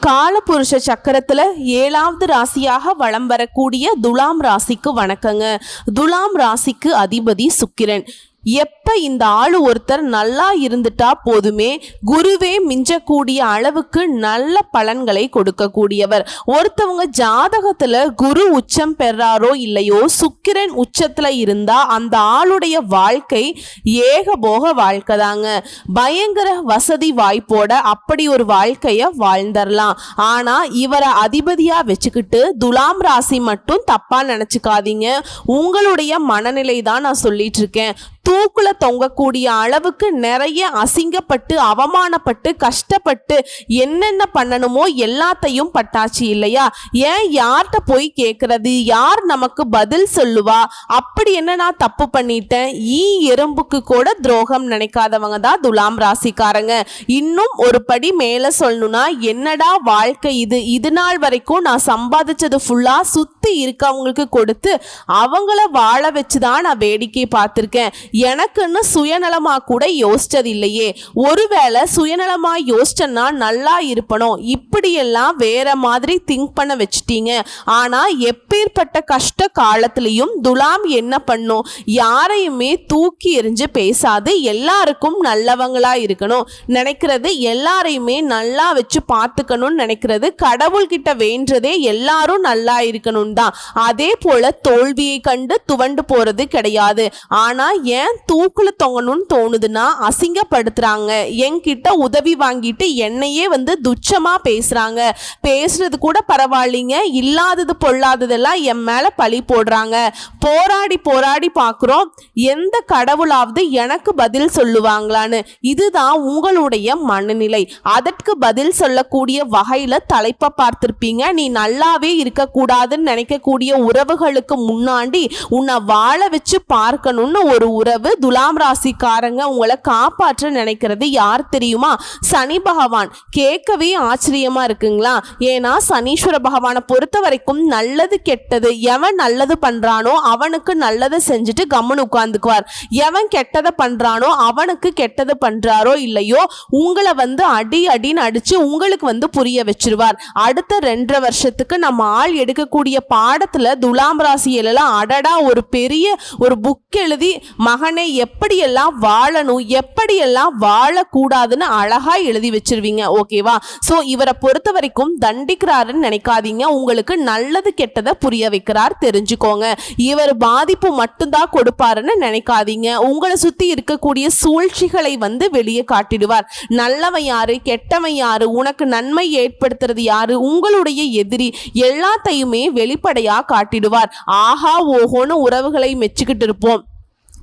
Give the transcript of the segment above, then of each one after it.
காலபுருஷ சக்கரத்துல 7வது ராசியாக வலம் வரக்கூடிய துலாம் ராசிக்கு வணக்கங்க. துலாம் ராசிக்கு அதிபதி சுக்கிரன். எப்ப இந்த ஆளு ஒருத்தர் நல்லா இருந்துட்டா போதுமே, குருவே மிஞ்சக்கூடிய அளவுக்கு நல்ல பலன்களை கொடுக்கக்கூடியவர். ஒருத்தவங்க ஜாதகத்துல குரு உச்சம் பெறாரோ இல்லையோ, சுக்கிரன் உச்சத்துல இருந்தா அந்த ஆளுடைய வாழ்க்கை ஏகபோக வாழ்க்கை தாங்க. பயங்கர வசதி வாய்ப்போட அப்படி ஒரு வாழ்க்கைய வாழ்ந்தரலாம். ஆனா இவரை அதிபதியா வச்சுக்கிட்டு துலாம் ராசி மட்டும் தப்பா நினைச்சுக்காதீங்க. உங்களுடைய மனநிலை தான் நான் சொல்லிட்டு இருக்கேன். தூக்குல தொங்கக்கூடிய அளவுக்கு நிறைய அசிங்கப்பட்டு அவமானப்பட்டு கஷ்டப்பட்டு என்னென்ன பண்ணணுமோ எல்லாத்தையும் பட்டாச்சு இல்லையா? ஏன் யார்கிட்ட போய் கேட்கறது? யார் நமக்கு பதில் சொல்லுவா? அப்படி என்ன நான் தப்பு பண்ணிட்டேன்? எறும்புக்கு கூட துரோகம் நினைக்காதவங்க தான் துலாம் ராசிக்காரங்க. இன்னும் ஒரு படி மேல சொல்லணும்னா, என்னடா வாழ்க்கை இது நாள் வரைக்கும் நான் சம்பாதிச்சது ஃபுல்லா சுத்தி இருக்கவங்களுக்கு கொடுத்து அவங்கள வாழ வச்சுதான் நான் வேடிக்கை பார்த்திருக்கேன். எனக்குன்னு சுயநலமா கூட யோசிச்சது இல்லையே. ஒருவேளை சுயநலமா யோசிச்சேன்னா நல்லா இருப்பணும். இப்படியெல்லாம் வேற மாதிரி திங்க் பண்ண வச்சுட்டீங்க. ஆனா எப்பேற்பட்ட கஷ்ட காலத்திலையும் துலாம் என்ன பண்ணும்? யாரையுமே தூக்கி எறிஞ்சு பேசாது, எல்லாருக்கும் நல்லவங்களா இருக்கணும் நினைக்கிறது, எல்லாரையுமே நல்லா வச்சு பார்த்துக்கணும்னு நினைக்கிறது, கடவுள்கிட்ட வேண்டதே எல்லாரும் நல்லா இருக்கணும் தான். அதே போல தோல்வியை கண்டு துவண்டு போறது கிடையாது. ஆனா ஏன் தூக்குல தொங்கணும்னு தோணுதுன்னா, அசிங்கப்படுத்துறாங்க, என்கிட்ட உதவி வாங்கிட்டு என்னையே துச்சமா பேசுறாங்க, பேசுறது கூட பரவாயில்லைங்க, இல்லாதது பொல்லாததெல்லாம் என் மேல பழி போடுறாங்க, போராடி போராடி பார்க்குறோம், எந்த கடவுளாவது எனக்கு பதில் சொல்லுவாங்களான்னு. இதுதான் உங்களுடைய மனநிலை. அதற்கு பதில் சொல்லக்கூடிய வகையில தலைப்பை பார்த்திருப்பீங்க. நீ நல்லாவே இருக்கக்கூடாதுன்னு நினைக்கக்கூடிய உறவுகளுக்கு முன்னாடி உன்னை வாழ வச்சு பார்க்கணும்னு ஒரு உறவு. துலாம் ராசிக்காரங்க உங்களை காப்பாற்ற நினைக்கிறது யார் தெரியுமா? சனி பகவான். கேட்கவே ஆச்சரியமா இருக்குங்களா? ஏன்னா சனீஸ்வர பகவானை பொறுத்த வரைக்கும் நல்லது கெட்டது எவன் நல்லது பண்றானோ அவனுக்கு நல்லதை செஞ்சுட்டு கம்முன்னு உட்கார்ந்துக்குவார். எவன் கெட்டதை பண்றானோ அவனுக்கு கெட்டது பண்றாரோ இல்லையோ, உங்களை அடி அடின்னு அடிச்சு உங்களுக்கு புரிய வச்சிருவார். அடுத்த 2.5 வருஷத்துக்கு நம்ம ஆள் எடுக்கக்கூடிய பாடத்துல துலாம் ராசியிலாம் அடடா ஒரு பெரிய ஒரு புக் எழுதி, மகனே எப்படியெல்லாம் வாழணும் எப்படியெல்லாம் வாழக்கூடாதுன்னு அழகா எழுதி வச்சிருவீங்க. ஓகேவா? சோ இவரை பொறுத்த வரைக்கும் தண்டிக்கிறாருன்னு நினைக்காதீங்க. உங்களுக்கு நல்லது கெட்டதை புரிய வைக்கிறார், தெரிஞ்சுக்கோங்க. இவர் பாதிப்பு மட்டும்தான் கொடுப்பாருன்னு நினைக்காதீங்க. உங்களை சுத்தி இருக்கக்கூடிய சூழ்ச்சிகளை வெளியே காட்டிடுவார். நல்லவன் யாரு கெட்டவன் யாரு, உனக்கு நன்மை ஏற்படுத்துறது யாரு, உங்களுடைய எதிரி எல்லாத்தையுமே வெளிப்படையா காட்டிடுவார். ஆஹா ஓஹோன்னு உறவுகளை மெச்சுக்கிட்டு இருப்போம்.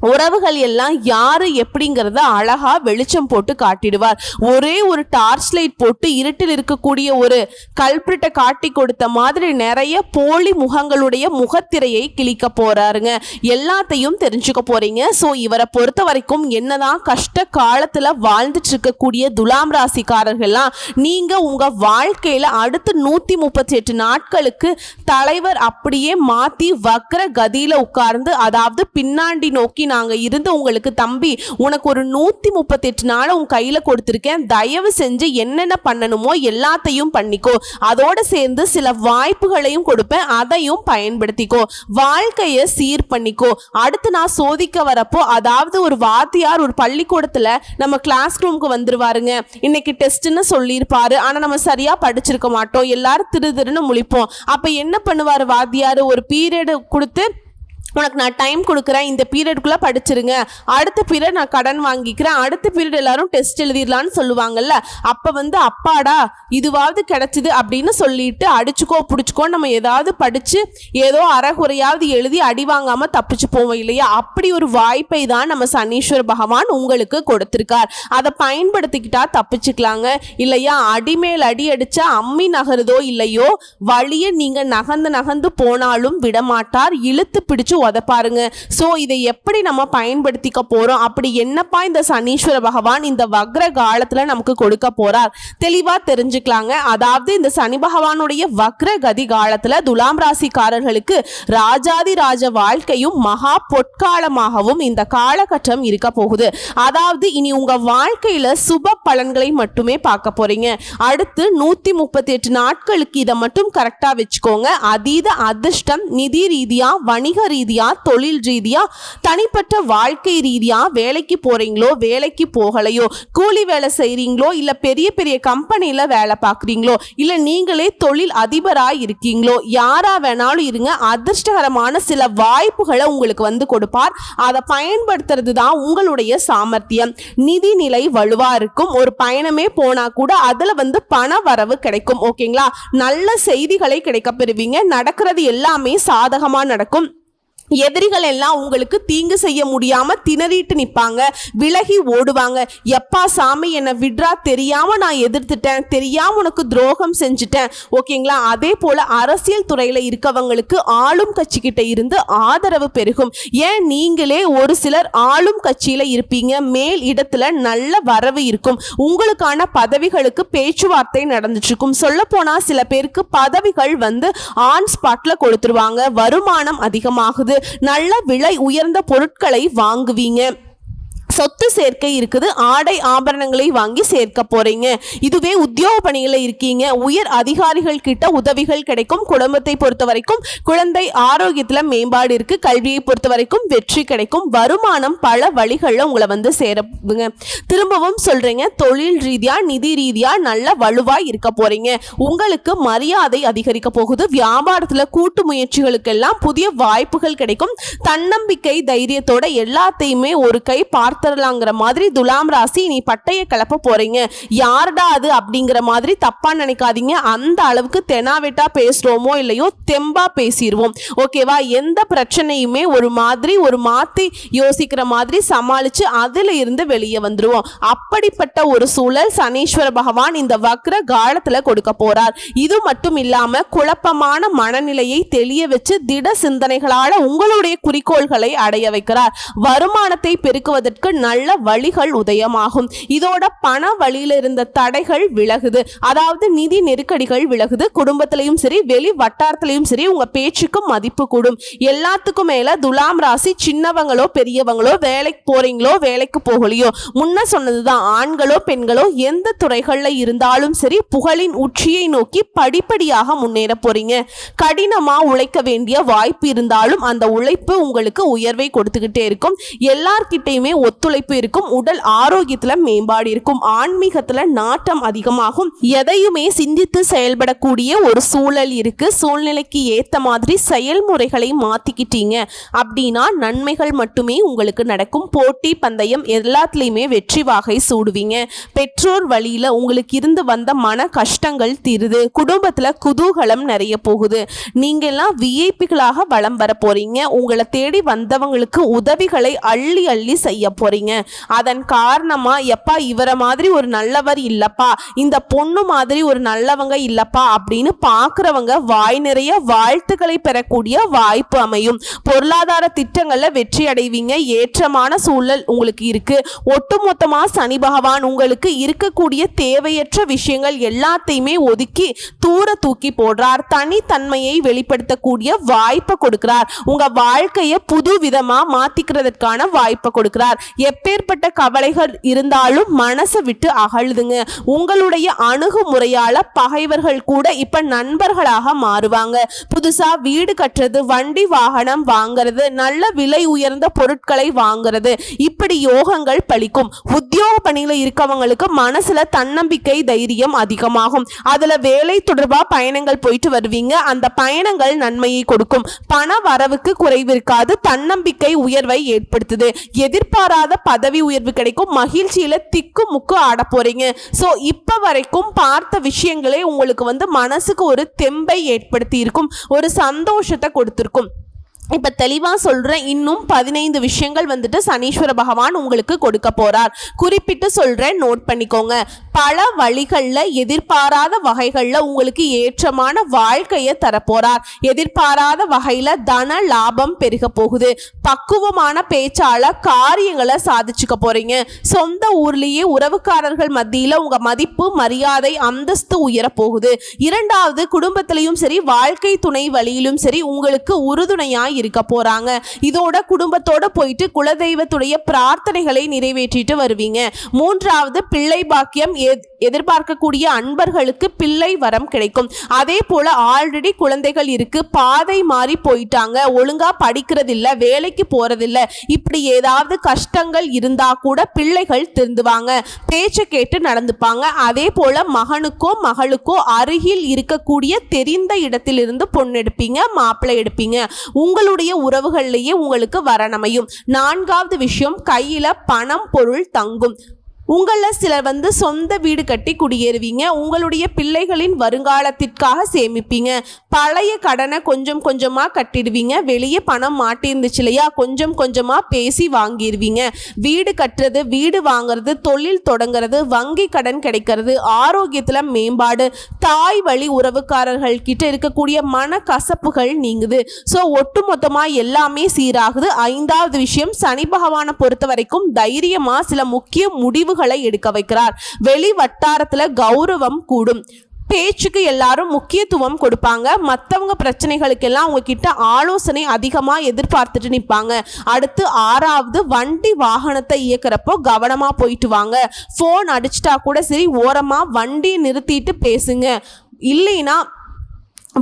உறவுகள் எல்லாம் யாரு எப்படிங்கிறத அழகா வெளிச்சம் போட்டு காட்டிடுவார். ஒரே ஒரு டார்ச் லைட் போட்டு இருட்டில் இருக்கக்கூடிய ஒரு கல்பிரிட்டை காட்டி கொடுத்த மாதிரி நிறைய போலி முகங்களுடைய முகத்திரையை கிழிக்க போறாருங்க. எல்லாத்தையும் தெரிஞ்சுக்க போறீங்க. ஸோ இவரை பொறுத்த வரைக்கும் என்னதான் கஷ்ட காலத்துல வாழ்ந்துட்டு இருக்கக்கூடிய துலாம் ராசிக்காரர்கள்லாம், நீங்க உங்க வாழ்க்கையில அடுத்து 138 நாட்களுக்கு தலைவர் அப்படியே மாத்தி வக்ர கதியில உட்கார்ந்து, அதாவது பின்னாடி நோக்கி நாங்க இருந்து உங்களுக்கு தம்பி உனக்கு ஒரு 138 நாள் உன் கையில கொடுத்திருக்கேன், தயவு செஞ்சு என்னென்ன பண்ணணுமோ எல்லாத்தையும் பண்ணிக்கோ, அதோட சேர்ந்து சில வாய்ப்புகளையும் கொடுப்பேன், அதையும் பயன்படுத்திக்கோ, வாழ்க்கையை சீர் பண்ணிக்கோ. அடுத்து நான் சோதிக்க வரப்போ, அதாவது ஒரு வாத்தியார் ஒரு பள்ளிக்கூடத்துல நம்ம கிளாஸ் ரூமுக்கு வந்துருவாருங்க. இன்னைக்கு டெஸ்ட்னு சொல்லியிருப்பாரு, ஆனா நம்ம சரியா படிச்சிருக்க மாட்டோம், எல்லாரும் திருன்னு முழிப்போம். அப்ப என்ன பண்ணுவாரு வாத்தியார்? ஒரு பீரியட் கொடுத்து, உனக்கு நான் டைம் கொடுக்குறேன், இந்த பீரியடுக்குள்ளே படிச்சிருங்க, அடுத்த பீரியட் நான் கடன் வாங்கிக்கிறேன், அடுத்த பீரியட் எல்லாரும் டெஸ்ட் எழுதிடலான்னு சொல்லுவாங்கல்ல. அப்போ அப்பாடா இதுவாவது கிடைச்சிது அப்படின்னு சொல்லிட்டு அடிச்சுக்கோ பிடிச்சிக்கோ நம்ம ஏதாவது படித்து ஏதோ அறகுறையாவது எழுதி அடி வாங்காமல் தப்பிச்சு போவோம் இல்லையா? அப்படி ஒரு வாய்ப்பை தான் நம்ம சனீஸ்வர பகவான் உங்களுக்கு கொடுத்துருக்கார். அதை பயன்படுத்திக்கிட்டா தப்பிச்சுக்கலாங்க. இல்லையா? அடிமேல் அடி அடிச்சா அம்மி நகருதோ இல்லையோ, வழியை நீங்கள் நகர்ந்து நகர்ந்து போனாலும் விடமாட்டார், இழுத்து பிடிச்சு உதப்பாருங்க. ஸோ இதை எப்படி நம்ம பயன்படுத்திக்க போறோம், அப்படி என்னப்பா இந்த சனீஸ்வர பகவான் இந்த வக்ர காலத்துல நமக்கு கொடுக்க போறார் தெளிவா தெரிஞ்சுக்கலாங்க. அதாவது இந்த சனி பகவானுடைய வக்ர கதி காலத்துல துலாம் ராசிக்காரர்களுக்கு ராஜாதி ராஜ வாழ்க்கையும் மகா பொற்காலமாகவும் இந்த காலகட்டம் இருக்க போகுது. அதாவது இனி உங்க வாழ்க்கையில சுப பலன்களை மட்டுமே பார்க்க போறீங்க. அடுத்து 138 நாட்களுக்கு இதை மட்டும் கரெக்டா வச்சுக்கோங்க. அதீத அதிர்ஷ்டம் நிதி ரீதியா, வணிக ரீதியா, தொழில் ரீதியா, தனிப்பட்ட வாழ்க்கை ரீதியா, வேலைக்கு போறீங்களோ வேலைக்கு போகலையோ, கூலி வேலை செய்றீங்களோ இல்ல பெரிய பெரிய கம்பெனில வேலை பார்க்குறீங்களோ இல்ல நீங்களே தொழில் அதிபராக இருக்கீங்களோ, யாரா வேணாலும் இருங்க, அதிர்ஷ்டகரமான சில வாய்ப்புகளை உங்களுக்கு வந்து கொடுப்பார். அதை பயன்படுத்துறது தான் உங்களுடைய சாமர்த்தியம். நிதி நிலை வலுவா இருக்கும். ஒரு பயணமே போனா கூட அதுல வந்து பண வரவு கிடைக்கும். ஓகேங்களா? நல்ல செய்திகளை கிடைக்க பெறுவீங்க. நடக்கிறது எல்லாமே சாதகமா நடக்கும். எதிரிகள் எல்லாம் உங்களுக்கு தீங்கு செய்ய முடியாம திணறிட்டு நிற்பாங்க, விலகி ஓடுவாங்க. எப்பா சாமி என்னை விட்ரா, தெரியாம நான் எதிர்த்துட்டேன், தெரியாம உனக்கு துரோகம் செஞ்சுட்டேன். ஓகேங்களா? அதே போல அரசியல் துறையில இருக்கவங்களுக்கு ஆளும் கட்சி கிட்ட இருந்து ஆதரவு பெருகும். ஏன் நீங்களே ஒரு சிலர் ஆளும் கட்சியில இருப்பீங்க, மேல் இடத்துல நல்ல வரவு இருக்கும். உங்களுக்கான பதவிகளுக்கு பேச்சுவார்த்தை நடந்துட்டு இருக்கும். சொல்ல போனா சில பேருக்கு பதவிகள் வந்து ஆன் ஸ்பாட்ல கொடுத்துருவாங்க. வருமானம் அதிகமாகுது. நல்ல விலை உயர்ந்த பொருட்களை வாங்குவீங்க. சொத்து சேர்க்கை இருக்குது. ஆடை ஆபரணங்களை வாங்கி சேர்க்க போறீங்க. இதுவே உத்தியோக பணிகளை இருக்கீங்க, உயர் அதிகாரிகள் கிட்ட உதவிகள் கிடைக்கும். குடும்பத்தை பொறுத்த வரைக்கும் குழந்தை ஆரோக்கியத்துல மேம்பாடு இருக்கு. கல்வியை பொறுத்த வரைக்கும் வெற்றி கிடைக்கும். வருமானம் பல வழிகளில் உங்களை வந்து சேருங்க. திரும்பவும் சொல்றீங்க, தொழில் ரீதியா நிதி ரீதியா நல்ல வலுவா இருக்க போறீங்க. உங்களுக்கு மரியாதை அதிகரிக்க போகுது. வியாபாரத்துல கூட்டு முயற்சிகளுக்கெல்லாம் புதிய வாய்ப்புகள் கிடைக்கும். தன்னம்பிக்கை தைரியத்தோட எல்லாத்தையுமே ஒரு கை பார்த்தரலாங்கிற மாதிரி துலாம் ராசி நீ பட்டைய கிளப்ப போறீங்க. யாருடா அது அப்படிங்கிற மாதிரி தப்பா நினைக்காதீங்க. அந்த அளவுக்கு தெனாவெட்டா பேசுறோமோ இல்லையோ தெம்பா பேசிடுவோம். ஓகேவா? எந்த பிரச்சனையுமே ஒரு மாத்தி யோசிக்கிற மாதிரி சமாளிச்சு அதுல இருந்து வெளியே வந்துருவோம். அப்படிப்பட்ட ஒரு சூழல் சனீஸ்வர பகவான் இந்த வக்ர காலத்துல கொடுக்க போறார். இது மட்டும் இல்லாம குழப்பமான மனநிலையை தெளிய வச்சு திட சிந்தனைகளால உங்களுடைய குறிக்கோள்களை அடைய வைக்கிறார். வருமானத்தை பெருக்குவதற்கு நல்ல வழிகள் உதயமாகும். இதோட பண வழியில இருந்த தடைகள் விலகுது. அதாவது நிதி நெருக்கடிகள் விலகுது. குடும்பத்திலையும் சரி வெளி வட்டாரத்திலையும் சரி உங்க பேச்சுக்கு மதிப்பு கூடும். எல்லாத்துக்கும் மேல துலாம் ராசி சின்னவங்களோ பெரியவங்களோ, வேலைக்கு போறீங்களோ வேலைக்கு போகலையோ, முன்ன சொன்னதுதான், ஆண்களோ பெண்களோ எந்த துறைகள்ல இருந்தாலும் சரி புகழின் உச்சியை நோக்கி படிப்படியாக முன்னேற போறீங்க. கடினமா உழைக்க வேண்டிய வாய்ப்பு இருந்தாலும் அந்த உழைப்பு உங்களுக்கு உயர்வை கொடுத்துக்கிட்டே இருக்கும். எல்லார்கிட்டையுமே ஒத்துழைப்பு இருக்கும். உடல் ஆரோக்கியத்துல மேம்பாடு இருக்கும். ஆன்மீகத்துல நாட்டம் அதிகமாகும். எதையுமே சிந்தித்து செயல்படக்கூடிய ஒரு சூழல் இருக்கு. சூழ்நிலைக்கு ஏத்த மாதிரி செயல்முறைகளை மாத்திக்கிட்டீங்க அப்படின்னா நன்மைகள் மட்டுமே உங்களுக்கு நடக்கும். போட்டி பந்தயம் எல்லாத்துலயுமே வெற்றி வாகை சூடுவீங்க. பெற்றோர் வழியில உங்களுக்கு இருந்து வந்த மன கஷ்டங்கள் தீருது. குடும்பத்துல குதூகலம் நிறைய போகுது. நீங்க எல்லாம் விஐபிகளாக வலம் வர போறீங்க. உங்களை தேடி வந்தவங்களுக்கு உதவிகளை அள்ளி அள்ளி செய்ய போறீங்க. அதன் காரணமா எப்பா இவர மாதிரி ஒரு நல்லவர் இல்லப்பா, இந்த பொண்ணு மாதிரி ஒரு நல்லவங்க இல்லப்பா அப்படின்னு பாக்குறவங்க வாய் நிறைய வாழ்த்துக்களை பெறக்கூடிய வாய்ப்பு அமையும். பொருளாதார திட்டங்கள்ல வெற்றி அடைவீங்க. ஏற்றமான சூழல் உங்களுக்கு இருக்கு. ஒட்டுமொத்தமா சனி பகவான் உங்களுக்கு இருக்கக்கூடிய தேவையற்ற விஷயங்கள் எல்லாத்தையுமே ஒதுக்கி தூர தூக்கி போடுறார். தனித்தன்மையை வெளிப்படுத்தக்கூடிய வாய்ப்பை கொடுக்கிறார். உங்க வாழ்க்கையை புது விதமா மாத்திக்கிறதுக்கான வாய்ப்பை கொடுக்கிறார். எப்பேற்பட்ட கவலைகள் இருந்தாலும் மனசை விட்டு அகழுதுங்க. உங்களுடைய அணுகுமுறையால பகைவர்கள் கூட இப்ப நண்பர்களாக மாறுவாங்க. புதுசா வீடு கட்டுறது, வண்டி வாகனம் வாங்குறது, நல்ல விலை உயர்ந்த பொருட்களை வாங்குறது, இப்படி யோகங்கள் பலிக்கும். உத்தியோக பணியில இருக்கவங்களுக்கு மனசுல தன்னம்பிக்கை தைரியம் அதிகமாகும். அதுல வேலை தொடர்பா பயணங்கள் போயிட்டு வருவீங்க. அந்த பயணங்கள் நன்மையை கொடுக்கும். பண வரவுக்கு குறைவு இருக்காது. தன்னம்பிக்கை உயர்வை ஏற்படுத்துது. எதிர்பாராத பதவி உயர்வு கிடைக்கும். மகிழ்ச்சியில திக்கு முக்கு ஆட போறீங்க. சோ இப்ப வரைக்கும் பார்த்த விஷயங்களே உங்களுக்கு வந்து மனசுக்கு ஒரு தெம்பை ஏற்படுத்தி இருக்கும், ஒரு சந்தோஷத்தை கொடுத்திருக்கும். இப்ப தெளிவா சொல்றேன், இன்னும் 15 விஷயங்கள் வந்துட்டு சனீஸ்வர பகவான் உங்களுக்கு கொடுக்க போறார். குறிப்பிட்டு சொல்றேன், நோட் பண்ணிக்கோங்க. பல வழிகள்ல எதிர்பாராத வகைகள்ல உங்களுக்கு ஏற்றமான வாழ்க்கையை தரப்போறார். எதிர்பாராத வகையில தன லாபம் பெருக போகுது. பக்குவமான பேச்சால காரியங்களை சாதிச்சுக்க போறீங்க. சொந்த ஊர்லயே உறவுக்காரர்கள் மத்தியில உங்க மதிப்பு, மரியாதை, அந்தஸ்து உயர போகுது. இரண்டாவது, குடும்பத்திலையும் சரி வாழ்க்கை துணை வழியிலும் சரி உங்களுக்கு உறுதுணையா இருக்க போறாங்க. இதோட குடும்பத்தோட போயிட்டு குலதெய்வத்துடைய பிரார்த்தனைகளை நிறைவேற்றிட்டு வருவீங்க. மூன்றாவது, பிள்ளை பாக்கியம் எதிர்பார்க்கக்கூடிய அன்பர்களுக்கு பிள்ளை வரம் கிடைக்கும். அதே போல ஆல்ரெடி குழந்தைகள் இருக்கு, பாதை மாறி போயிட்டாங்க, ஒழுங்கா படிக்கிறது இல்ல, வேலைக்கு போறதில்ல, இப்படி ஏதாவது கஷ்டங்கள் இருந்தா கூட பிள்ளைகள் திருந்துவாங்க, பேச்சை கேட்டு நடந்துப்பாங்க. அதே போல மகனுக்கோ மகளுக்கோ அருகில் இருக்கக்கூடிய தெரிந்த இடத்திலிருந்து பொண்ணு எடுப்பீங்க, மாப்பிள்ளை எடுப்பீங்க. உங்களுடைய உறவுகளிலேயே உங்களுக்கு வரணமையும். நான்காவது விஷயம், கையில பணம் பொருள் தங்கும். உங்களில் சிலர் சொந்த வீடு கட்டி குடியேறுவீங்க. உங்களுடைய பிள்ளைகளின் வருங்காலத்திற்காக சேமிப்பீங்க. பழைய கடனை கொஞ்சம் கொஞ்சமாக கட்டிடுவீங்க. வெளியே பணம் மாட்டிருந்துச்சு இல்லையா, கொஞ்சம் கொஞ்சமாக பேசி வாங்கிடுவீங்க. வீடு கட்டுறது, வீடு வாங்குறது, தொழில் தொடங்குறது, வங்கி கடன் கிடைக்கிறது, ஆரோக்கியத்தில் மேம்பாடு, தாய் வழி உறவுக்காரர்கள் கிட்ட இருக்கக்கூடிய மன கசப்புகள் நீங்குது. ஸோ ஒட்டுமொத்தமாக எல்லாமே சீராகுது. ஐந்தாவது விஷயம், சனி பகவானை பொறுத்த வரைக்கும் தைரியமாக சில முக்கிய முடிவு எடுக்க வைக்கிறார். வெளி வட்டாரத்துல கௌரவம் கூடும். பேச்சுக்கு எல்லாரும் முக்கியத்துவம் கொடுப்பாங்க. மற்றவங்க பிரச்சனைகளுக்கெல்லாம் உங்ககிட்ட ஆலோசனை அதிகமாக எதிர்பார்த்துட்டு நிற்பாங்க. அடுத்து ஆறாவது, வண்டி வாகனத்தை இயக்கிறப்போ கவனமா போயிட்டு வாங்க. போன் அடிச்சிட்டா கூட சரி, ஓரமா வண்டியை நிறுத்திட்டு பேசுங்க. இல்லைன்னா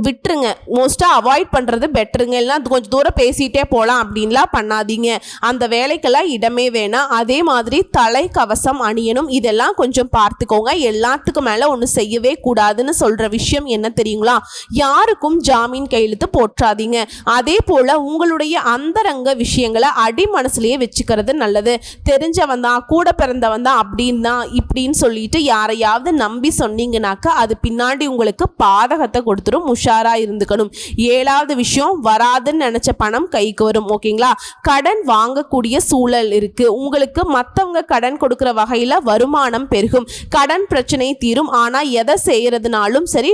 விட்டுருங்க. மோஸ்ட்டாக அவாய்ட் பண்ணுறது பெட்டருங்க. இல்லைனா கொஞ்சம் தூரம் பேசிகிட்டே போகலாம் அப்படின்லாம் பண்ணாதீங்க. அந்த வேலைக்கெல்லாம் இடமே வேணாம். அதே மாதிரி தலை கவசம் அணியணும். இதெல்லாம் கொஞ்சம் பார்த்துக்கோங்க. எல்லாத்துக்கும் மேலே ஒன்று செய்யவே கூடாதுன்னு சொல்கிற விஷயம் என்ன தெரியுங்களா, யாருக்கும் ஜாமீன் கையெழுத்து போற்றாதீங்க. அதே போல் உங்களுடைய அந்தரங்க விஷயங்களை அடி மனசுலேயே வச்சுக்கிறது நல்லது. தெரிஞ்சவன் தான், கூட பிறந்தவன் தான் அப்படின்னா இப்படின்னு சொல்லிட்டு யாரையாவது நம்பி சொன்னீங்கன்னாக்கா அது பின்னாடி உங்களுக்கு பாதகத்தை கொடுத்துரும். உஷாரா இருந்துக்கணும். ஏழாவது விஷயம், வராதுன்னு நினைச்ச பணம் கைக்கு வரும். ஓகேங்களா. கடன் வாங்கக்கூடிய சூழல் இருக்கு. உங்களுக்கு மற்றவங்க கடன் கொடுக்கிற வகையில வருமானம் பெருகும். கடன் பிரச்சனை தீரும். ஆனா எதை செய்யறதுனாலும் சரி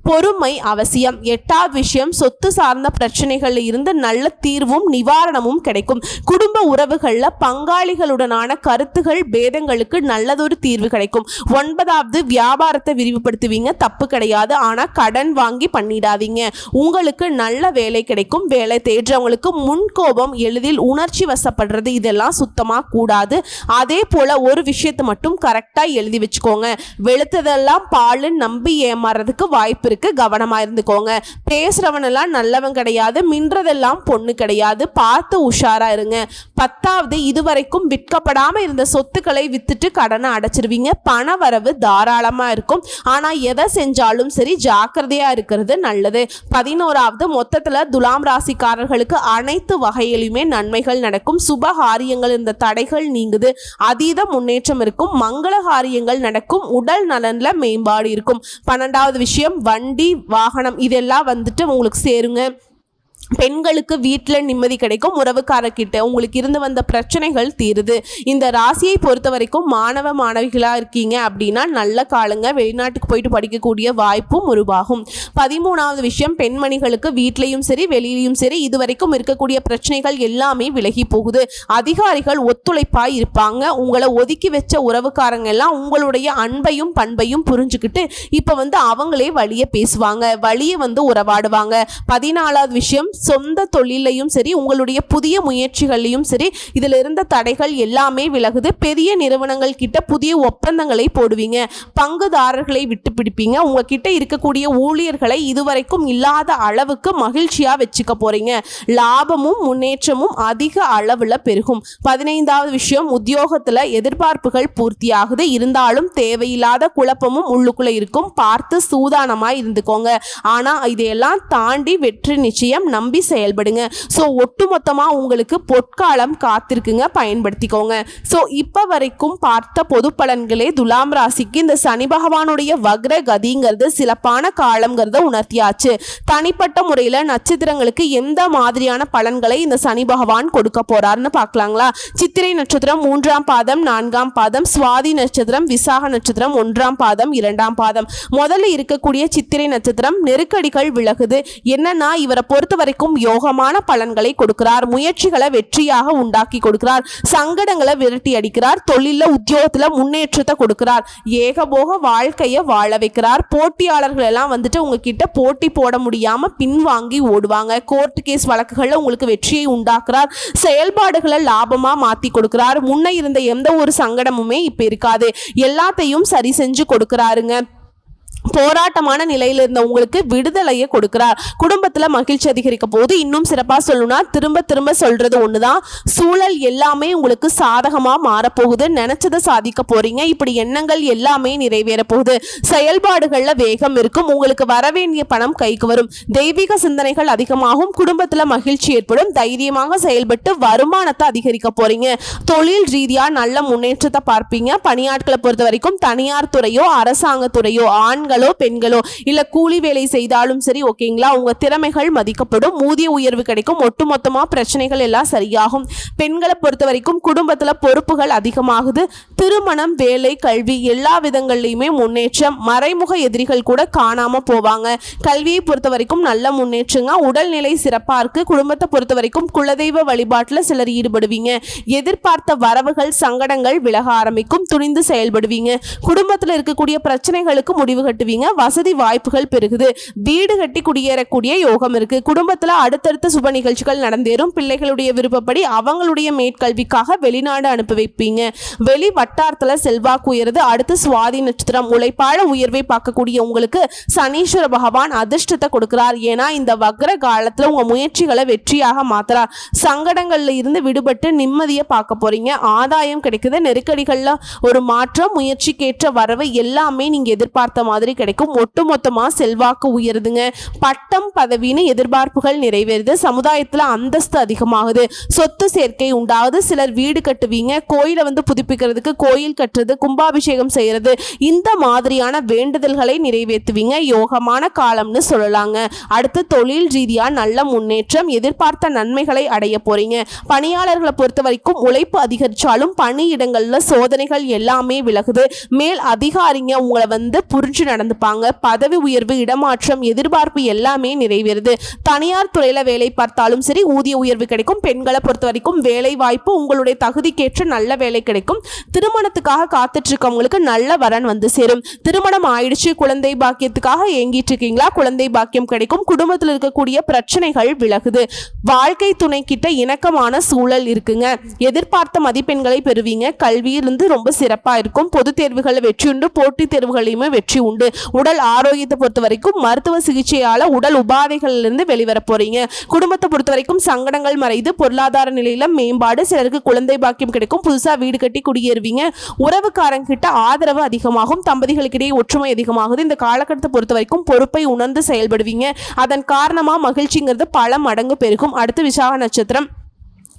பொறுமை அவசியம். எட்டாவது விஷயம், சொத்து சார்ந்த பிரச்சனைகள்ல இருந்து நல்ல தீர்வும் நிவாரணமும் கிடைக்கும். குடும்ப உறவுகள்ல பங்காளிகளுடனான கருத்துகள் பேதங்களுக்கு நல்லதொரு தீர்வு கிடைக்கும். ஒன்பதாவது, வியாபாரத்தை விரிவுபடுத்துவீங்க, தப்பு கிடையாது. ஆனா கடன் வாங்கி பண்ணிடாதீங்க. உங்களுக்கு நல்ல வேலை கிடைக்கும். வேலை தேடுறவங்களுக்கு முன்கோபம், எளிதில் உணர்ச்சி வசப்படுறது, இதெல்லாம் சுத்தமா கூடாது. அதே போல ஒரு விஷயத்தை மட்டும் கரெக்டா எழுதி வச்சுக்கோங்க. வெளுத்ததெல்லாம் பால் நம்பி ஏமாறதுக்கு வாய்ப்பு இருக்கு. கவனமா இருந்துக்கோங்க. பேசுறவனெல்லாம் நல்லவன் கிடையாது, மின்றதெல்லாம் பொண்ணு கிடையாது. பார்த்து உஷாரா இருங்க. பத்தாவது, இதுவரைக்கும் விற்கப்படாம இருந்த சொத்துக்களை வித்துட்டு கடனை அடைச்சிருவீங்க. பண வரவு தாராளமா இருக்கும். ஆனா எதை செஞ்சாலும் சரி ஜாக்கிரதையா இருக்கிறது நல்லது. 11வது, மொத்தத்துல துலாம் ராசிக்காரர்களுக்கு அனைத்து வகையிலுமே நன்மைகள் நடக்கும். சுபகாரியங்கள் இருந்த தடைகள் நீங்குது. அதீத முன்னேற்றம் இருக்கும். மங்கள காரியங்கள் நடக்கும். உடல் நலன்ல மேம்பாடு இருக்கும். 12வது விஷயம், வண்டி வாகனம் இதெல்லாம் உங்களுக்கு சேருங்க. பெண்களுக்கு வீட்டில் நிம்மதி கிடைக்கும். உறவுக்காரர்கிட்ட உங்களுக்கு இருந்து வந்த பிரச்சனைகள் தீருது. இந்த ராசியை பொறுத்த வரைக்கும் மாணவ மாணவிகளாக இருக்கீங்க அப்படின்னா நல்ல காலங்க. வெளிநாட்டுக்கு போயிட்டு படிக்கக்கூடிய வாய்ப்பும் உருவாகும். 13வது விஷயம், பெண்மணிகளுக்கு வீட்லையும் சரி வெளியிலையும் சரி இதுவரைக்கும் இருக்கக்கூடிய பிரச்சனைகள் எல்லாமே விலகி போகுது. அதிகாரிகள் ஒத்துழைப்பாய் இருப்பாங்க. உங்களை ஒதுக்கி வச்ச உறவுக்காரங்க எல்லாம் உங்களுடைய அன்பையும் பண்பையும் புரிஞ்சுக்கிட்டு இப்போ அவங்களே வழியை பேசுவாங்க, வழியை உறவாடுவாங்க. 14வது விஷயம், சொந்த தொழிலையும் சரி உங்களுடைய புதிய முயற்சிகளையும் சரி இதில் இருந்த தடைகள் எல்லாமே விலகுது. பெரிய நிறுவனங்கள் கிட்ட புதிய ஒப்பந்தங்களை போடுவீங்க. பங்குதாரர்களை விட்டு பிடிப்பீங்க. உங்ககிட்ட இருக்கக்கூடிய ஊழியர்களை இதுவரைக்கும் இல்லாத அளவுக்கு மகிழ்ச்சியா வச்சுக்க போறீங்க. லாபமும் முன்னேற்றமும் அதிக அளவுல பெருகும். 15வது விஷயம், உத்தியோகத்துல எதிர்பார்ப்புகள் பூர்த்தியாகுது. இருந்தாலும் தேவையில்லாத குழப்பமும் உள்ளுக்குள்ள இருக்கும். பார்த்து சூதானமா இருந்துக்கோங்க. ஆனா இதையெல்லாம் தாண்டி வெற்றி நிச்சயம். நம்பி செயல்படுங்க. ஸோ ஒட்டுமொத்தமா உங்களுக்கு பொற்காலம் காத்திருக்குங்க, பயன்படுத்திக்கோங்க. ஸோ இப்போ வரைக்கும் பார்த்த பொது பலன்களே துலாம் ராசிக்கு இந்த சனி பகவானுடைய வக்ர கதிங்கிறது சிறப்பான காலம்ங்கிறத உணர்த்தியாச்சு. தனிப்பட்ட முறையில் நட்சத்திரங்களுக்கு எந்த மாதிரியான பலன்களை இந்த சனி பகவான் கொடுக்க போறாருன்னு பார்க்கலாங்களா? சித்திரை நட்சத்திரம் 3ஆம் பாதம் 4ஆம் பாதம், சுவாதி நட்சத்திரம் விசாக நட்சத்திரம் 1ஆம் பாதம் 2ஆம் பாதம். முதல்ல இருக்கக்கூடிய சித்திரை நட்சத்திரம் நெருக்கடிகள் விலகுது. என்னன்னா இவரை பொறுத்த வரைக்கும் யோகமான பலன்களை கொடுக்கிறார், முயற்சிகளை வெற்றியாக உண்டாக்கி கொடுக்கிறார், சங்கடங்களை விரட்டி அடிக்கிறார், தொழில உத்தியோகத்துல முன்னேற்றத்தை கொடுக்கிறார், ஏகபோக வாழ்க்கையை வாழ வைக்கிறார். போட்டியாளர்கள் எல்லாம் வந்துட்டு உங்ககிட்ட போட்டி போட முடியாம பின்வாங்கி ஓடுவாங்க. கோர்ட் கேஸ் வழக்குகள்ல உங்களுக்கு வெற்றியை உண்டாக்குறார், செயல்பாடுகளை லாபமா மாத்தி கொடுக்கிறார். முன்ன இருந்த எந்த ஒரு சங்கடமுமே இப்ப இருக்காது, எல்லாத்தையும் சரி செஞ்சு கொடுக்கிறாருங்க. போராட்டமான நிலையில இருந்த உங்களுக்கு விடுதலையை கொடுக்கிறார். குடும்பத்துல மகிழ்ச்சி அதிகரிக்க போது. இன்னும் சிறப்பா சொல்லணும்னா திரும்ப திரும்ப சொல்றது ஒண்ணுதான், சூழல் எல்லாமே உங்களுக்கு சாதகமா மாறப்போகுது, நினைச்சதை சாதிக்க போறீங்க. இப்படி எண்ணங்கள் எல்லாமே நிறைவேற போகுது. செயல்பாடுகள்ல வேகம் இருக்கும், உங்களுக்கு வரவேண்டிய பணம் கைக்கு வரும், தெய்வீக சிந்தனைகள் அதிகமாகும், குடும்பத்துல மகிழ்ச்சி ஏற்படும், தைரியமாக செயல்பட்டு வருமானத்தை அதிகரிக்க போறீங்க. தொழில் ரீதியா நல்ல முன்னேற்றத்தை பார்ப்பீங்க. பணியாட்களை பொறுத்த வரைக்கும் தனியார் துறையோ அரசாங்க துறையோ, ஆண்களோ பெண்களோ இல்ல கூலி வேலை செய்தாலும் சரி, ஓகேங்களா, உங்க திறமைகள் மதிக்கப்படும், ஊதிய உயர்வு கிடைக்கும், ஒட்டுமொத்தமா பிரச்சனைகள் எல்லாம் சரியாகும். பெண்களை பொறுத்த வரைக்கும் குடும்பத்துல பொறுப்புகள் அதிகமாகுது. திருமணம், வேலை, கல்வி எல்லா விதங்கள்லயுமே முன்னேற்றம். மறைமுக எதிரிகள் கூட காணாம போவாங்க. கல்வியை பொறுத்த வரைக்கும் நல்ல முன்னேற்றங்க. உடல்நிலை சிறப்பா இருக்கு. குடும்பத்தை பொறுத்த வரைக்கும் குலதெய்வ வழிபாட்டுல சிலர் ஈடுபடுவீங்க. எதிர்பார்த்த வரவுகள் சங்கடங்கள் விலக ஆரம்பிக்கும், துணிந்து செயல்படுவீங்க. குடும்பத்துல இருக்கக்கூடிய பிரச்சனைகளுக்கு முடிவு கட்டுவீங்க. வசதி வாய்ப்புகள் பெருகுது. வீடு கட்டி குடியேறக்கூடிய யோகம் இருக்கு. குடும்பத்துல அடுத்தடுத்த சுப நிகழ்ச்சிகள் நடந்தேறும். பிள்ளைகளுடைய விருப்பப்படி அவங்களுடைய மேற்கல்விக்காக வெளிநாடு அனுப்பி வைப்பீங்க. வெளி வட்டாரத்துல செல்வாக்கு உயருது. அடுத்து சுவாதி நட்சத்திரம். உழைப்பாள உயர்வை பார்க்கக்கூடிய உங்களுக்கு சனீஸ்வர பகவான் அதிர்ஷ்டத்தை கொடுக்கிறார். ஏன்னா இந்த வக்ர காலத்துல உங்க முயற்சிகளை வெற்றியாக மாத்துறார். சங்கடங்கள்ல இருந்து விடுபட்டு நிம்மதியை பார்க்க போறீங்க. ஆதாயம் கிடைக்குது. நெருக்கடிகள்ல ஒரு மாற்றம், முயற்சிக்கேற்ற வரவு எல்லாமே நீங்க எதிர்பார்த்த மாதிரி கிடைக்கும். ஒட்டுமொத்தமா செல்வாக்கு உயருதுங்க. பட்டம் பதவின்னு எதிர்பார்ப்புகள் நிறைவேறுது. சமுதாயத்துல அந்தஸ்து அதிகமாகுது. சொத்து சேர்க்கை உண்டாகுது. சிலர் வீடு கட்டுவீங்க. கோயிலை புதுப்பிக்கிறதுக்கு கோயில் கட்டுறது, கும்பாபிஷேகம் செய்யறது, இந்த மாதிரியான வேண்டுதல்களை நிறைவேற்றுவீங்க. யோகமான காலம்னு சொல்லலாங்க. அடுத்து தொழில் ரீதியா நல்ல முன்னேற்றம், எதிர்பார்த்த நன்மைகளை அடைய போறீங்க. பணியாளர்களை பொறுத்த வரைக்கும் உழைப்பு அதிகரிச்சாலும் பணியிடங்கள்ல சோதனைகள் எல்லாமே விலகுது. மேல் அதிகாரிங்க உங்களை புரிஞ்சு நடந்துப்பாங்க. பதவி உயர்வு, இடமாற்றம், எதிர்பார்ப்பு எல்லாமே நிறைவேறுது. தனியார் துறையில வேலை பார்த்தாலும் சரி ஊதிய உயர்வு கிடைக்கும். பெண்களை பொறுத்த வரைக்கும் வேலை வாய்ப்பு, உங்களுடைய தகுதிக்கேற்ற நல்ல வேலை கிடைக்கும். திருமணத்துக்காக காத்துட்டு இருக்கவங்களுக்கு நல்ல வரன் சேரும். திருமணம் ஆயிடுச்சு, குழந்தை பாக்கியத்துக்காக ஏங்கிட்டு இருக்கீங்களா, குழந்தை பாக்கியம் கிடைக்கும். குடும்பத்தில் இருக்கக்கூடிய பிரச்சனைகள் விலகுது. வாழ்க்கை துணை கிட்ட இணக்கமான சூழல் இருக்குங்க. எதிர்பார்த்த மதிப்பெண்களை பெறுவீங்க. கல்வியிலிருந்து ரொம்ப சிறப்பா இருக்கும். பொது தேர்வுகளில் வெற்றி உண்டு, போட்டித் தேர்வுகளையுமே வெற்றி உண்டு. உடல் ஆரோக்கியத்தை பொறுத்த வரைக்கும் மருத்துவ சிகிச்சையால உடல் உபாதைகளிலிருந்து வெளிவர போறீங்க. குடும்பத்தை பொறுத்த வரைக்கும் சங்கடங்கள் மறைந்து பொருளாதார நிலையில மேம்பாடு. சிலருக்கு குழந்தை பாக்கியம் கிடைக்கும். புதுசா வீடு கட்டி குடியேறுவீங்க. உறவுக்காரங்க கிட்ட ஆதரவு அதிகமாகும். தம்பதிகளுக்கிடையே ஒற்றுமை அதிகமாகுது. இந்த காலகட்டத்தை பொறுத்த வரைக்கும் பொறுப்பை உணர்ந்து செயல்படுவீங்க. அதன் காரணமா மகிழ்ச்சிங்கிறது பல மடங்கு பெருகும். அடுத்து விசாக நட்சத்திரம்.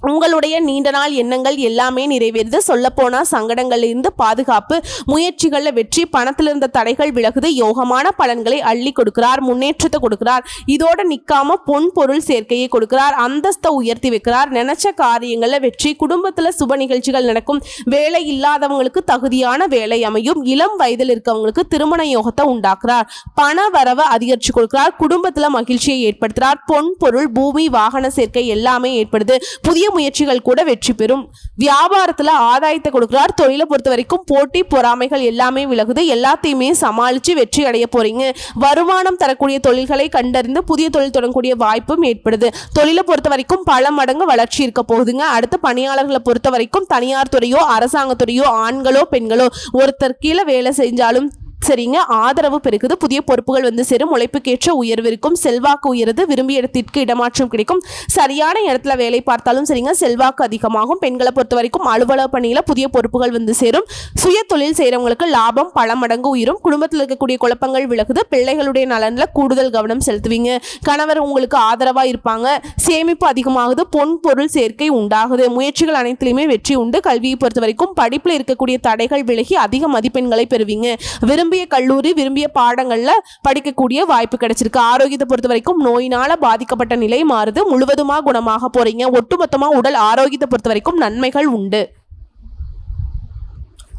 உங்களுடைய நீண்ட நாள் எண்ணங்கள் எல்லாமே நிறைவேறுது. சொல்லப்போனா சங்கடங்கள்ல இருந்து பாதுகாப்பு, முயற்சிகள்ல வெற்றி, பணத்தில் இருந்த தடைகள் விலகுது. யோகமான பலன்களை அள்ளி கொடுக்கிறார், முன்னேற்றத்தை கொடுக்கிறார். இதோட நிக்காம பொன் பொருள் சேர்க்கையை கொடுக்கிறார், அந்தஸ்தை உயர்த்தி வைக்கிறார். நினைச்ச காரியங்கள்ல வெற்றி, குடும்பத்துல சுப நிகழ்ச்சிகள் நடக்கும். வேலை இல்லாதவங்களுக்கு தகுதியான வேலை அமையும். இளம் வயதில் இருக்கவங்களுக்கு திருமண யோகத்தை உண்டாக்குறார். பண வரவை அதிகரிச்சு கொடுக்கிறார். குடும்பத்துல மகிழ்ச்சியை ஏற்படுத்துறார். பொன் பொருள், பூமி, வாகன சேர்க்கை எல்லாமே ஏற்படுது. புதிய முயற்சிகள் கூட வெற்றி பெறும். வியாபாரத்துல ஆதாயத்தை கொடுக்கிறார். தொழிலை பொறுத்த வரைக்கும் போட்டி பொறாமைகள் எல்லாமே விலகுது. எல்லாத்தையுமே சமாளிச்சு வெற்றி அடைய போறீங்க. வருமானம் தரக்கூடிய தொழில்களை கண்டறிந்து புதிய தொழில் தொடங்கக்கூடிய வாய்ப்பும் ஏற்படுது. தொழிலை பொறுத்த வரைக்கும் பல மடங்கு வளர்ச்சி இருக்க போகுதுங்க. அடுத்து பணியாளர்களை பொறுத்த வரைக்கும் தனியார் துறையோ அரசாங்க துறையோ, ஆண்களோ பெண்களோ, ஒருத்தர் கீழே வேலை செஞ்சாலும் சரிங்க, ஆதரவு பெருகுது, புதிய பொறுப்புகள் வந்து சேரும், உழைப்புக்கேற்ற உயர்வு இருக்கும், செல்வாக்கு உயருது, விரும்பிய இடத்திற்கு இடமாற்றம் கிடைக்கும், சரியான இடத்துல வேலை பார்த்தாலும் சரிங்க செல்வாக்கு அதிகமாகும். பெண்களை பொறுத்த வரைக்கும் அலுவலக பணியில புதிய பொறுப்புகள் வந்து சேரும், சுய தொழில் செய்யறவங்களுக்கு லாபம் பல மடங்கு உயரும், குடும்பத்தில் இருக்கக்கூடிய குழப்பங்கள் விலகுது, பிள்ளைகளுடைய நலன்ல கூடுதல் கவனம் செலுத்துவீங்க, கணவர் உங்களுக்கு ஆதரவா இருப்பாங்க, சேமிப்பு அதிகமாகுது, பொன் பொருள் சேர்க்கை உண்டாகுது, முயற்சிகள் அனைத்திலுமே வெற்றி உண்டு. கல்வியை பொறுத்த வரைக்கும் படிப்புல இருக்கக்கூடிய தடைகள் விலகி அதிக மதிப்பெண்களை பெறுவீங்க, விரும்பிய கல்லூரி விரும்பிய பாடங்கள்ல படிக்கக்கூடிய வாய்ப்பு கிடைச்சிருக்கு. ஆரோக்கியத்தை பொறுத்த வரைக்கும் நோயினால பாதிக்கப்பட்ட நிலை மாறுது, முழுவதுமா குணமாக போறீங்க. ஒட்டுமொத்தமா உடல் ஆரோக்கியத்தை பொறுத்த வரைக்கும் நன்மைகள் உண்டு.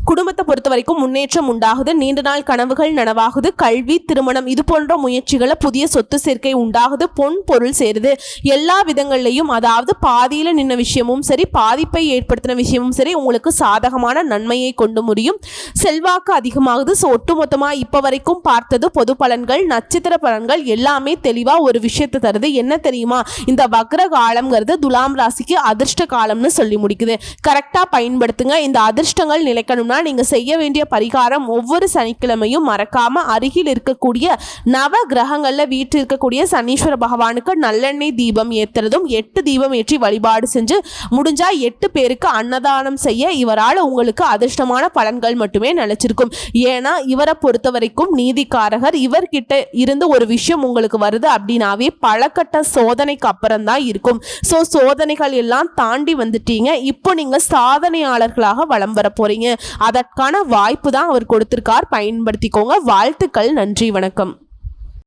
குடும்பத்தை பொறுத்த வரைக்கும் முன்னேற்றம் உண்டாகுது, நீண்ட நாள் கனவுகள் நனவாகுது, கல்வி திருமணம் இது போன்ற முயற்சிகளை புதிய சொத்து சேர்க்கை உண்டாகுது, பொன் பொருள் சேருது. எல்லா விதங்கள்லையும் அதாவது பாதியில நின்ன விஷயமும் சரி பாதிப்பை ஏற்படுத்தின விஷயமும் சரி உங்களுக்கு சாதகமான நன்மையை கொண்டு முடியும், செல்வாக்கு அதிகமாகுது. ஸோ ஒட்டுமொத்தமாக இப்போ வரைக்கும் பார்த்தது பொது பலன்கள், நட்சத்திர பலன்கள் எல்லாமே தெளிவாக ஒரு விஷயத்தை தருது. என்ன தெரியுமா, இந்த வக்ர காலம்ங்கிறது துலாம் ராசிக்கு அதிர்ஷ்ட காலம்னு சொல்லி முடிக்குது. கரெக்டாக பயன்படுத்துங்க. இந்த அதிர்ஷ்டங்கள் நிலைக்கணும்னா நீங்க செய்ய வேண்டிய பரிகாரம், ஒவ்வொரு சனிக்கிழமையும் மறக்காம அருகில் இருக்கக்கூடிய நவ கிரகங்கள்ல வீட்டில் இருக்கக்கூடிய சனீஸ்வர பகவானுக்கு நல்லெண்ணெய் தீபம் ஏத்துறதும் 8 தீபம் ஏற்றி வழிபாடு செஞ்சு முடிஞ்சா 8 பேருக்கு அன்னதானம் செய்ய இவரால் உங்களுக்கு அதிர்ஷ்டமான பலன்கள் மட்டுமே நிலைச்சிருக்கும். ஏன்னா இவரை பொறுத்த வரைக்கும் நீதிக்காரகர், இவர்கிட்ட இருந்து ஒரு விஷயம் உங்களுக்கு வருது அப்படின்னாவே பலகட்ட சோதனைக்கு அப்புறம் தான் இருக்கும். ஸோ சோதனைகள் எல்லாம் தாண்டி வந்துட்டீங்க, இப்போ நீங்க சாதனையாளர்களாக வலம் வர போறீங்க. அதற்கான வாய்ப்பு தான் அவர் கொடுத்திருக்கார், பயன்படுத்திக்கோங்க. வாழ்த்துக்கள், நன்றி, வணக்கம்.